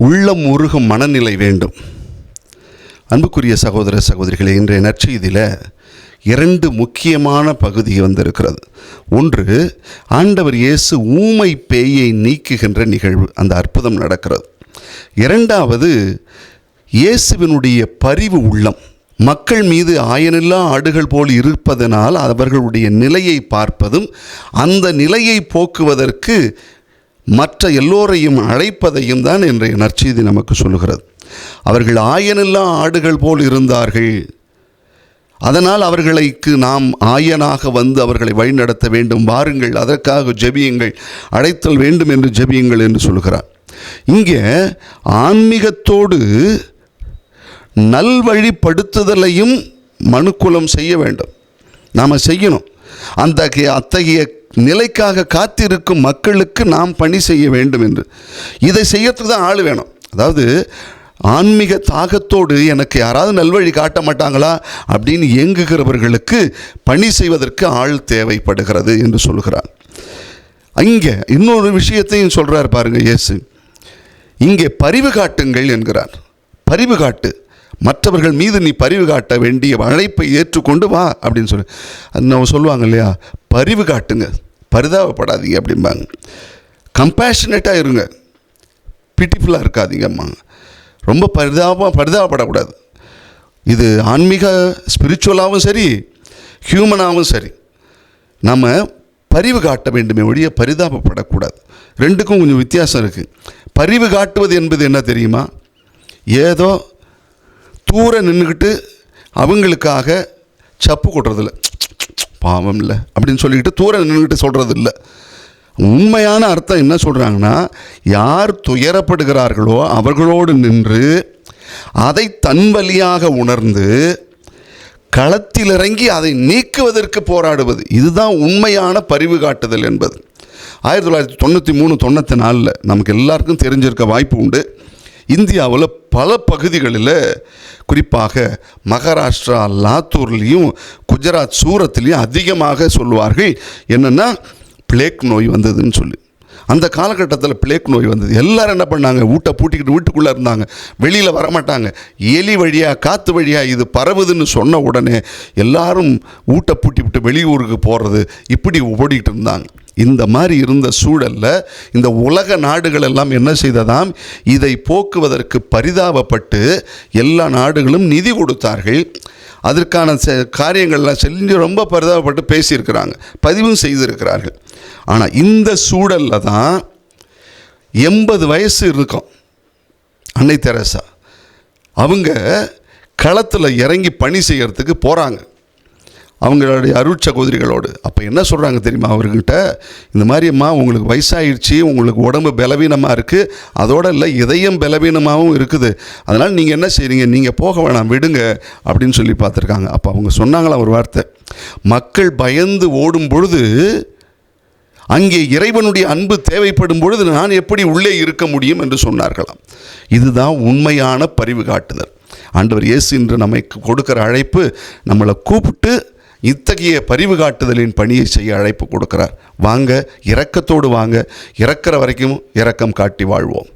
உள்ளம் உருகும் மனநிலை வேண்டும். அன்புக்குரிய சகோதர சகோதரிகளே, இன்றைய நற்செய்தியில் 2 முக்கியமான பகுதி வந்திருக்கிறது. ஒன்று, ஆண்டவர் இயேசு ஊமை பேயை நீக்குகின்ற நிகழ்வு, அந்த அற்புதம் நடக்கிறது. இரண்டாவது, இயேசுவினுடைய பரிவு உள்ளம் மக்கள் மீது ஆயனில்லா ஆடுகள் போல் இருப்பதனால் அவர்களுடைய நிலையை பார்ப்பதும் அந்த நிலையை போக்குவதற்கு மற்ற எல்லோரையும் அழைப்பதையும் தான் இன்றைய நற்செய்தி நமக்கு சொல்லுகிறது. அவர்கள் ஆயனில்லா ஆடுகள் போல் இருந்தார்கள், அதனால் அவர்களுக்கு நாம் ஆயனாக வந்து அவர்களை வழிநடத்த வேண்டும், வாருங்கள், அதற்காக ஜெபியுங்கள், அழைத்தல் வேண்டும் என்று ஜெபியுங்கள் என்று சொல்கிறார். இங்கே ஆன்மீகத்தோடு நல்வழிப்படுத்துதலையும் மனுக்குலம் செய்ய வேண்டும், நாம் செய்யணும். அத்தகைய நிலைக்காக காத்திருக்கும் மக்களுக்கு நாம் பணி செய்ய வேண்டும் என்று. இதை செய்யறதுக்கு தான் ஆள் வேணும். அதாவது ஆன்மீக தாகத்தோடு எனக்கு யாராவது நல்வழி காட்ட மாட்டாங்களா அப்படின்னு இயங்குகிறவர்களுக்கு பணி செய்வதற்கு ஆள் தேவைப்படுகிறது என்று சொல்கிறார். இங்கே இன்னொரு விஷயத்தையும் சொல்கிறார் பாருங்கள் இயேசு. இங்கே பரிவு காட்டுங்கள் என்கிறார். பரிவு காட்டு, மற்றவர்கள் மீது நீ பரிவு காட்ட வேண்டிய அழைப்பை ஏற்றுக்கொண்டு வா அப்படின்னு சொல்லி நம்ம சொல்லுவாங்க இல்லையா, பரிவு காட்டுங்க, பரிதாபப்படாதீங்க அப்படிம்பாங்க. கம்பேஷனேட்டாக இருங்க, பிட்டிஃபுல்லாக இருக்காதீங்கம்மா, ரொம்ப பரிதாபப்படக்கூடாது. இது ஆன்மீக ஸ்பிரிச்சுவலாகவும் சரி, ஹியூமனாகவும் சரி, நம்ம பரிவு காட்ட வேண்டுமே ஒழிய பரிதாபப்படக்கூடாது. ரெண்டுக்கும் கொஞ்சம் வித்தியாசம் இருக்குது. பரிவு காட்டுவது என்பது என்ன தெரியுமா, ஏதோ தூர நின்றுக்கிட்டு அவங்களுக்காக சப்பு கொட்டுறதில்ல, பாவம் இல்லை அப்படின்னு சொல்லிக்கிட்டு தூர நின்றுக்கிட்டு சொல்கிறது இல்லை. உண்மையான அர்த்தம் என்ன சொல்கிறாங்கன்னா, யார் துயரப்படுகிறார்களோ அவர்களோடு நின்று அதை தன் வழியாக உணர்ந்து களத்தில் இறங்கி அதை நீக்குவதற்கு போராடுவது, இதுதான் உண்மையான பரிவு காட்டுதல் என்பது. 1993-94 நமக்கு எல்லாருக்கும் தெரிஞ்சிருக்க வாய்ப்பு உண்டு. இந்தியாவில் பல பகுதிகளில், குறிப்பாக மகாராஷ்டிரா லாத்தூர்லேயும் குஜராத் சூரத்துலேயும் அதிகமாக சொல்லுவார்கள் என்னென்னா பிளேக் நோய் வந்ததுன்னு சொல்லி. அந்த காலகட்டத்தில் பிளேக் நோய் வந்தது. எல்லோரும் என்ன பண்ணாங்க, வீட்டை பூட்டிக்கிட்டு வீட்டுக்குள்ளே இருந்தாங்க, வெளியில் வரமாட்டாங்க. எலி வழியாக காற்று வழியாக இது பரவுதுன்னு சொன்ன உடனே எல்லாரும் வீட்டை பூட்டி விட்டு வெளியூருக்கு போகிறது, இப்படி ஓடிக்கிட்டு இருந்தாங்க. இந்த மாதிரி இருந்த சூழலில் இந்த உலக நாடுகள் எல்லாம் என்ன செய்ததாம், இதை போக்குவதற்கு பரிதாபப்பட்டு எல்லா நாடுகளும் நிதி கொடுத்தார்கள். அதற்கான காரியங்கள்லாம் செஞ்சு ரொம்ப பரிதாபப்பட்டு பேசியிருக்கிறாங்க, பதிவும் செய்திருக்கிறார்கள். ஆனால் இந்த சூழலில் தான் 80 வயசு இருக்கும் அன்னை தெரசா, அவங்க களத்தில் இறங்கி பணி செய்கிறதுக்கு போகிறாங்க அவங்களுடைய அருட்சகோதரிகளோடு. அப்போ என்ன சொல்கிறாங்க தெரியுமா அவர்கிட்ட, இந்த மாதிரிம்மா உங்களுக்கு வயசாகிடுச்சு, உங்களுக்கு உடம்பு பலவீனமாக இருக்குது, அதோடு இல்லை இதயம் பலவீனமாகவும் இருக்குது, அதனால் நீங்கள் என்ன செய்கிறீங்க, நீங்கள் போக வேணாம் விடுங்க அப்படின்னு சொல்லி பார்த்துருக்காங்க. அப்போ அவங்க சொன்னாங்களா ஒரு வார்த்தை, மக்கள் பயந்து ஓடும் பொழுது அங்கே இறைவனுடைய அன்பு தேவைப்படும் பொழுது நான் எப்படி உள்ளே இருக்க முடியும் என்று சொன்னார்களாம். இதுதான் உண்மையான பரிவு காட்டுதல். ஆண்டவர் இயேசு இன்று நமக்கு கொடுக்கிற அழைப்பு, நம்மளை கூப்பிட்டு இத்தகைய பரிவு காட்டுதலின் பணியை செய்ய அழைப்பு கொடுக்கிறார். வாங்க, இரக்கத்தோடு வாங்க, இறக்கிற வரைக்கும் இரக்கம் காட்டி வாழ்வோம்.